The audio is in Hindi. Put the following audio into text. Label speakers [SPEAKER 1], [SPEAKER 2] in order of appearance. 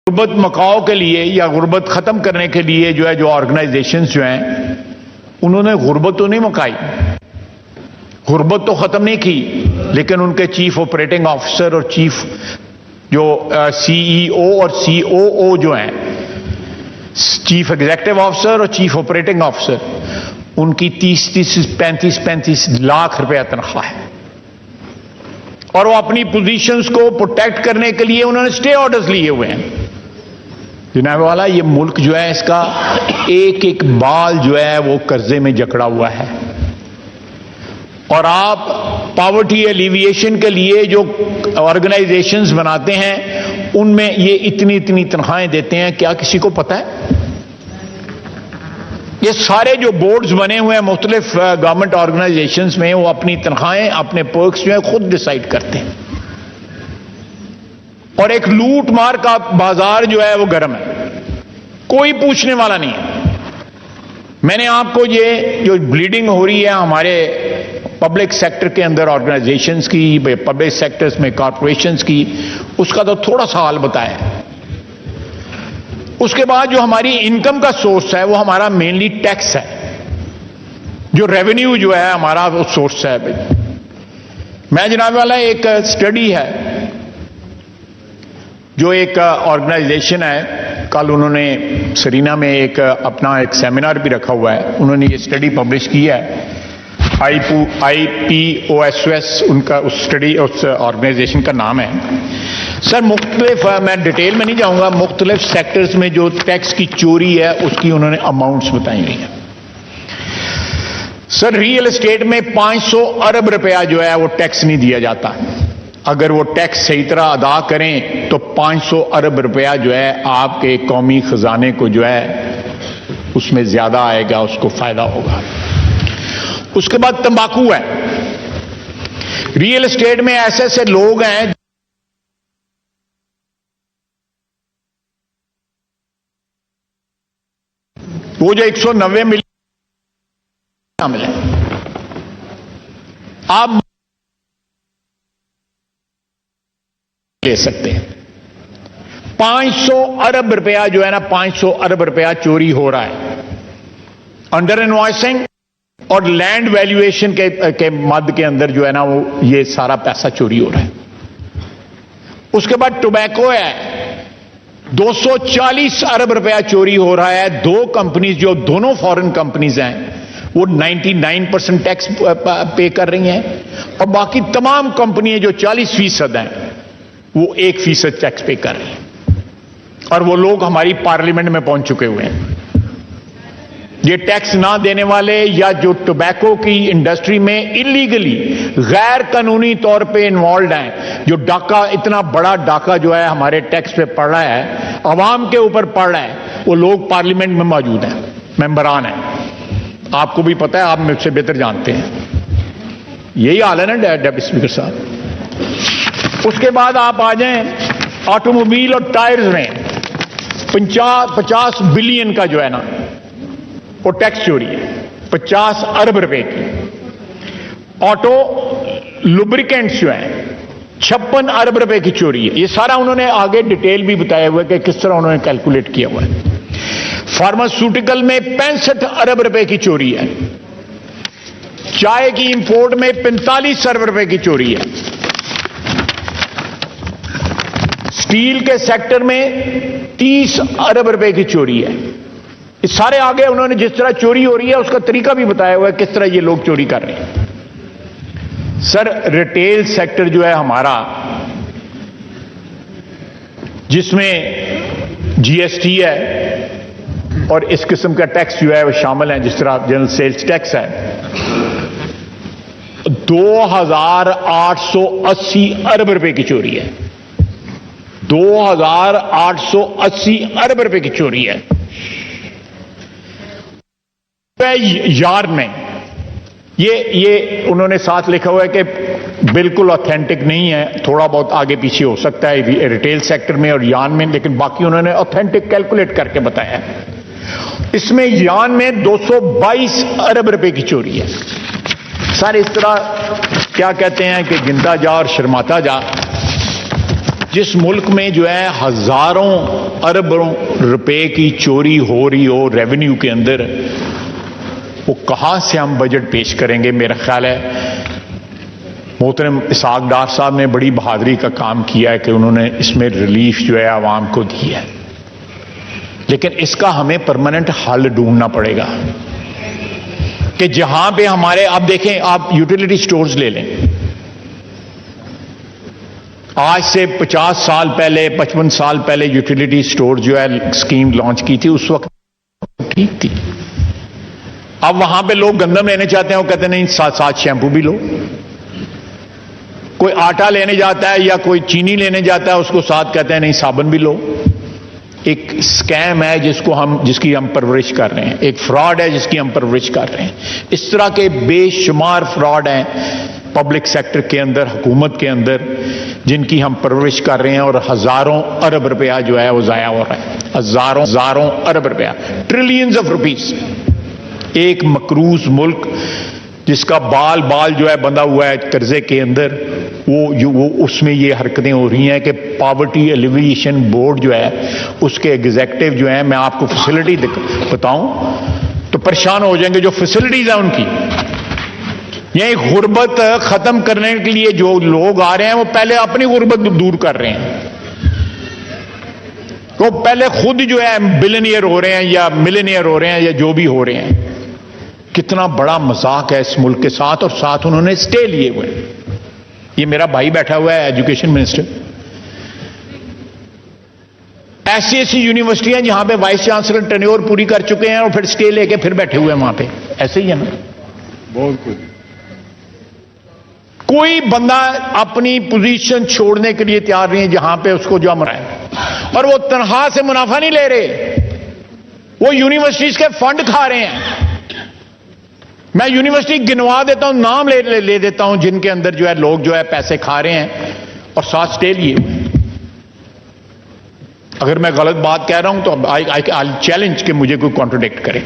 [SPEAKER 1] गुर्बत मकाओ के लिए या गुर्बत खत्म करने के लिए जो है, जो ऑर्गेनाइजेशंस जो हैं, उन्होंने गुर्बत तो नहीं मकाई, गुर्बत तो खत्म नहीं की, लेकिन उनके चीफ ऑपरेटिंग ऑफिसर और चीफ जो सीईओ और सीओओ जो हैं, चीफ एग्जीक्यूटिव ऑफिसर और चीफ ऑपरेटिंग ऑफिसर, उनकी 35 लाख रुपया तनख्वाह है और वो अपनी पोजीशंस को प्रोटेक्ट करने के लिए उन्होंने स्टे ऑर्डर्स लिए हुए हैं। जनाब वाला, ये मुल्क जो है, इसका एक एक बाल जो है वो कर्जे में जकड़ा हुआ है और आप पॉवर्टी एलिविएशन के लिए जो ऑर्गेनाइजेशंस बनाते हैं उनमें ये इतनी इतनी तनख्वाहें देते हैं, क्या किसी को पता है? ये सारे जो बोर्ड्स बने हुए हैं मुख्तलिफ गवर्नमेंट ऑर्गेनाइजेशंस में, वो अपनी तनख्वाहें, अपने पर्क्स जो है खुद डिसाइड करते हैं और एक लूट मार का बाजार जो है वो गर्म है, कोई पूछने वाला नहीं है। मैंने आपको ये जो ब्लीडिंग हो रही है हमारे पब्लिक सेक्टर के अंदर ऑर्गेनाइजेशंस की, पब्लिक सेक्टर्स में कॉरपोरेशंस की, उसका तो थोड़ा सा हाल बताया। उसके बाद जो हमारी इनकम का सोर्स है वो हमारा मेनली टैक्स है, जो रेवेन्यू जो है हमारा वो सोर्स है। मैं जनाब वाला, एक स्टडी है जो एक ऑर्गेनाइजेशन है, कल उन्होंने सरीना में एक अपना एक सेमिनार भी रखा हुआ है, उन्होंने ये स्टडी पब्लिश की है, IPOSOS उनका उस स्टडी, उस ऑर्गेनाइजेशन का नाम है। सर मुख्तलिफ, मैं डिटेल में नहीं जाऊंगा, मुख्तलिफ सेक्टर्स में जो टैक्स की चोरी है उसकी उन्होंने अमाउंट्स बताई गई हैं। सर रियल एस्टेट में 500 अरब रुपया जो है वो टैक्स नहीं दिया जाता, अगर वो टैक्स सही तरह अदा करें तो 500 अरब रुपया जो है आपके कौमी खजाने को जो है उसमें ज्यादा आएगा, उसको फायदा होगा। उसके बाद तंबाकू है। रियल एस्टेट में ऐसे ऐसे लोग हैं वो जो 190 मिलियन शामिल है, आप ले सकते हैं। 500 अरब रुपया जो है ना, 500 अरब रुपया चोरी हो रहा है अंडर इनवॉइसिंग और लैंड वैल्यूएशन के मद के अंदर जो है ना, वो ये सारा पैसा चोरी हो रहा है। उसके बाद टोबैको है, 240 अरब रुपया चोरी हो रहा है। दो कंपनीज जो दोनों फॉरेन कंपनीज हैं वो 99% टैक्स पे कर रही हैं और बाकी तमाम कंपनियां जो 40% हैं वो 1% टैक्स पे कर रही हैं और वो लोग हमारी पार्लियामेंट में पहुंच चुके हुए हैं। ये टैक्स ना देने वाले या जो टोबैको की इंडस्ट्री में इलीगली गैर कानूनी तौर पे इन्वॉल्व हैं, जो डाका, इतना बड़ा डाका जो है हमारे टैक्स पे पड़ रहा है, अवाम के ऊपर पड़ रहा है, वो लोग पार्लियामेंट में मौजूद हैं, मेंबरान हैं। आपको भी पता है, आप मुझसे बेहतर जानते हैं। यही हाल है ना डेप्टी स्पीकर साहब। उसके बाद आप आ जाएं ऑटोमोबाइल और टायर्स में 50 बिलियन का जो है ना वो टैक्स चोरी है, 50 अरब रुपए की। ऑटो लुब्रिकेंट्स जो है 56 अरब रुपए की चोरी है। ये सारा उन्होंने आगे डिटेल भी बताया हुआ है कि किस तरह उन्होंने कैलकुलेट किया हुआ है। फार्मास्यूटिकल में 65 अरब रुपए की चोरी है। चाय की इंपोर्ट में 45 अरब रुपए की चोरी है। स्टील के सेक्टर में 30 अरब रुपए की चोरी है। इस सारे आगे उन्होंने जिस तरह चोरी हो रही है उसका तरीका भी बताया हुआ है, किस तरह ये लोग चोरी कर रहे हैं। सर रिटेल सेक्टर जो है हमारा, जिसमें जीएसटी है और इस किस्म का टैक्स जो है वो शामिल है, जिस तरह जनरल सेल्स टैक्स है, 2880 अरब रुपए की चोरी है। 2880 अरब रुपए की चोरी है। यार्ड में ये उन्होंने साथ लिखा हुआ है कि बिल्कुल ऑथेंटिक नहीं है, थोड़ा बहुत आगे पीछे हो सकता है रिटेल सेक्टर में और यार्ड में, लेकिन बाकी उन्होंने ऑथेंटिक कैलकुलेट करके बताया है। इसमें यार्ड में 222 अरब रुपए की चोरी है। सर इस तरह क्या कहते हैं कि गिनता जा और शर्माता जा, जिस मुल्क में जो है हजारों अरबों रुपए की चोरी हो रही हो रेवेन्यू के अंदर, वो कहां से हम बजट पेश करेंगे? मेरा ख्याल है मोहतरम इसाक डार साहब ने बड़ी बहादुरी का काम किया है कि उन्होंने इसमें रिलीफ जो है आवाम को दी है, लेकिन इसका हमें परमानेंट हल ढूंढना पड़ेगा कि जहां पे हमारे, आप देखें, आप यूटिलिटी स्टोर्स ले लें, आज से 50 साल पहले 55 साल पहले यूटिलिटी स्टोर जो है स्कीम लॉन्च की थी, उस वक्त ठीक थी। अब वहां पे लोग गंदम लेने चाहते हैं, वो कहते नहीं साथ साथ शैम्पू भी लो। कोई आटा लेने जाता है या कोई चीनी लेने जाता है, उसको साथ कहते हैं नहीं साबुन भी लो। एक स्कैम है जिसकी हम परवरिश कर रहे हैं, एक फ्रॉड है जिसकी हम परवरिश कर रहे हैं। इस तरह के बेशुमार फ्रॉड हैं पब्लिक सेक्टर के अंदर, हुकूमत के अंदर, जिनकी हम परवरिश कर रहे हैं, और हजारों अरब रुपया जो है वो जाया हो रहा है। हजारों अरब रुपया, ट्रिलियंस ऑफ रुपीस। एक मकरूज मुल्क जिसका बाल बाल जो है बंधा हुआ है कर्जे के अंदर, वो उसमें ये हरकतें हो रही हैं कि पॉवर्टी एलिविएशन बोर्ड जो है उसके एग्जीक्यूटिव जो है, मैं आपको फैसिलिटी बताऊं तो परेशान हो जाएंगे, जो फैसिलिटीज है उनकी। ये गुर्बत खत्म करने के लिए जो लोग आ रहे हैं वो पहले अपनी गुर्बत दूर कर रहे हैं, वो पहले खुद जो है बिलियनियर हो रहे हैं या मिलियनियर हो रहे हैं या जो भी हो रहे हैं। कितना बड़ा मजाक है इस मुल्क के साथ, और साथ उन्होंने स्टे लिए हुए। ये मेरा भाई बैठा हुआ है एजुकेशन मिनिस्टर, ऐसी ऐसी यूनिवर्सिटियां जहां पे वाइस चांसलर टेन्योर पूरी कर चुके हैं और फिर स्टे लेके फिर बैठे हुए हैं वहां पे, ऐसे ही है ना।
[SPEAKER 2] बहुत कुछ।
[SPEAKER 1] कोई बंदा अपनी पोजीशन छोड़ने के लिए तैयार नहीं है जहां पे उसको जम रहा है, और वो तनख्वाह से मुनाफा नहीं ले रहे, वो यूनिवर्सिटीज के फंड खा रहे हैं। मैं यूनिवर्सिटी गिनवा देता हूं, नाम ले देता हूं जिनके अंदर जो है लोग जो है पैसे खा रहे हैं और साथ स्टे लिए हुए हैं। अगर मैं गलत बात कह रहा हूं तो आई चैलेंज कि मुझे कोई कॉन्ट्रोडिक्ट करे।